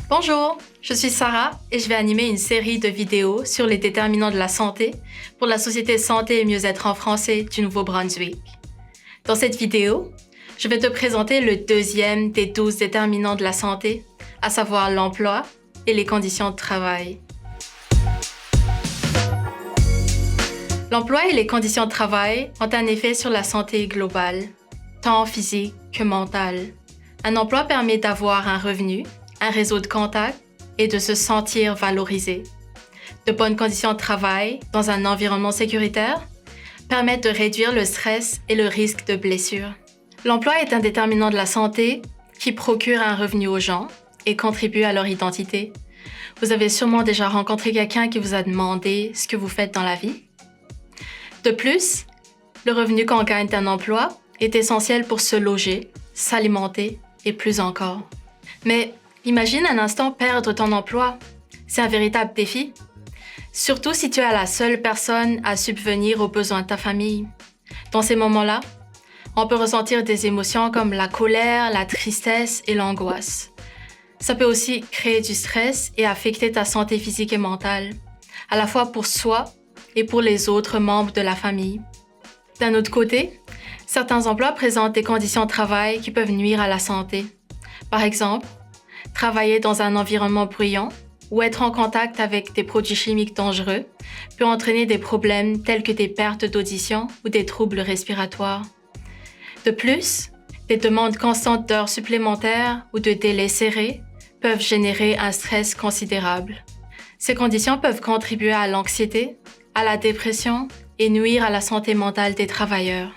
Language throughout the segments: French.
Bonjour, je suis Sarah et je vais animer une série de vidéos sur les déterminants de la santé pour la Société Santé et Mieux-être en français du Nouveau-Brunswick. Dans cette vidéo, je vais te présenter le deuxième des 12 déterminants de la santé, à savoir l'emploi et les conditions de travail. L'emploi et les conditions de travail ont un effet sur la santé globale, tant physique que mentale. Un emploi permet d'avoir un revenu, un réseau de contacts et de se sentir valorisé. De bonnes conditions de travail dans un environnement sécuritaire permettent de réduire le stress et le risque de blessure. L'emploi est un déterminant de la santé qui procure un revenu aux gens et contribue à leur identité. Vous avez sûrement déjà rencontré quelqu'un qui vous a demandé ce que vous faites dans la vie. De plus, le revenu qu'on gagne d'un emploi est essentiel pour se loger, s'alimenter et plus encore. Mais imagine un instant perdre ton emploi. C'est un véritable défi. Surtout si tu es la seule personne à subvenir aux besoins de ta famille. Dans ces moments-là, on peut ressentir des émotions comme la colère, la tristesse et l'angoisse. Ça peut aussi créer du stress et affecter ta santé physique et mentale, à la fois pour soi et pour les autres membres de la famille. D'un autre côté, certains emplois présentent des conditions de travail qui peuvent nuire à la santé. Par exemple, travailler dans un environnement bruyant ou être en contact avec des produits chimiques dangereux peut entraîner des problèmes tels que des pertes d'audition ou des troubles respiratoires. De plus, des demandes constantes d'heures supplémentaires ou de délais serrés peuvent générer un stress considérable. Ces conditions peuvent contribuer à l'anxiété, à la dépression et nuire à la santé mentale des travailleurs.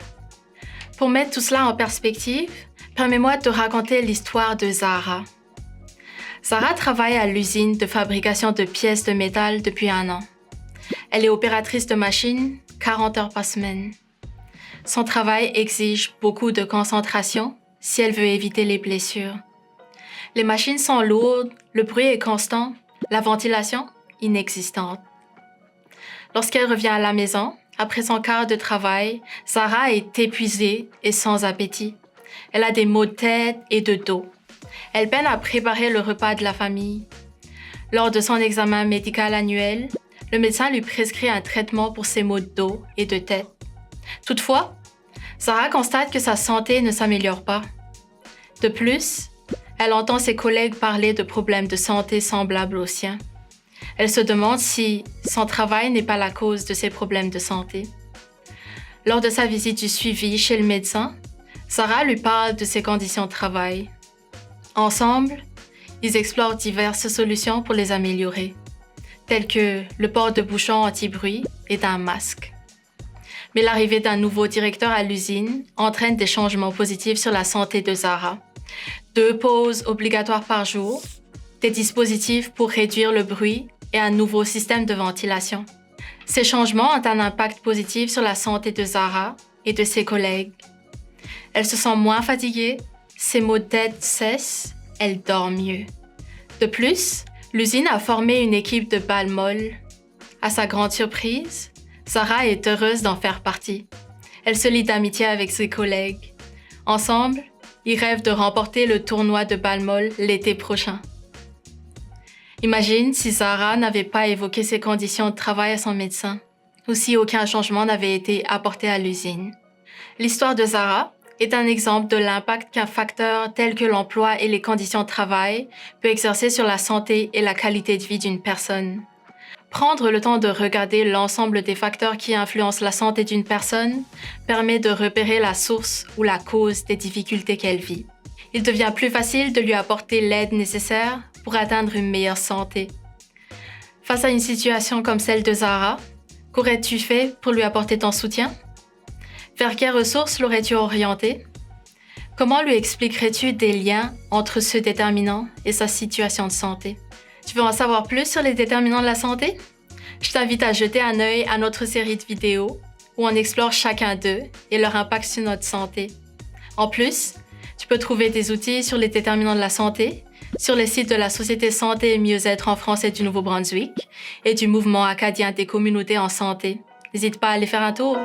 Pour mettre tout cela en perspective, permets-moi de te raconter l'histoire de Zahra. Zahra travaille à l'usine de fabrication de pièces de métal depuis 1 an. Elle est opératrice de machine, 40 heures par semaine. Son travail exige beaucoup de concentration si elle veut éviter les blessures. Les machines sont lourdes, le bruit est constant, la ventilation inexistante. Lorsqu'elle revient à la maison, après son quart de travail, Zahra est épuisée et sans appétit. Elle a des maux de tête et de dos. Elle peine à préparer le repas de la famille. Lors de son examen médical annuel, le médecin lui prescrit un traitement pour ses maux de dos et de tête. Toutefois, Zahra constate que sa santé ne s'améliore pas. De plus, elle entend ses collègues parler de problèmes de santé semblables aux siens. Elle se demande si son travail n'est pas la cause de ses problèmes de santé. Lors de sa visite du suivi chez le médecin, Zahra lui parle de ses conditions de travail. Ensemble, ils explorent diverses solutions pour les améliorer, telles que le port de bouchons anti-bruit et d'un masque. Mais l'arrivée d'un nouveau directeur à l'usine entraîne des changements positifs sur la santé de Zahra. 2 pauses obligatoires par jour, des dispositifs pour réduire le bruit et un nouveau système de ventilation. Ces changements ont un impact positif sur la santé de Zahra et de ses collègues. Elle se sent moins fatiguée, ses maux de tête cessent, elle dort mieux. De plus, l'usine a formé une équipe de balles molles. À sa grande surprise, Zahra est heureuse d'en faire partie. Elle se lie d'amitié avec ses collègues. Ensemble, ils rêvent de remporter le tournoi de balles molles l'été prochain. Imagine si Zahra n'avait pas évoqué ses conditions de travail à son médecin, ou si aucun changement n'avait été apporté à l'usine. L'histoire de Zahra est un exemple de l'impact qu'un facteur tel que l'emploi et les conditions de travail peut exercer sur la santé et la qualité de vie d'une personne. Prendre le temps de regarder l'ensemble des facteurs qui influencent la santé d'une personne permet de repérer la source ou la cause des difficultés qu'elle vit. Il devient plus facile de lui apporter l'aide nécessaire pour atteindre une meilleure santé. Face à une situation comme celle de Zahra, qu'aurais-tu fait pour lui apporter ton soutien? Vers quelles ressources l'aurais-tu orienté? Comment lui expliquerais-tu des liens entre ce déterminant et sa situation de santé? Tu veux en savoir plus sur les déterminants de la santé? Je t'invite à jeter un œil à notre série de vidéos où on explore chacun d'eux et leur impact sur notre santé. En plus, tu peux trouver des outils sur les déterminants de la santé sur les sites de la Société Santé et Mieux-être en français du Nouveau-Brunswick et du Mouvement acadien des communautés en santé. N'hésite pas à aller faire un tour.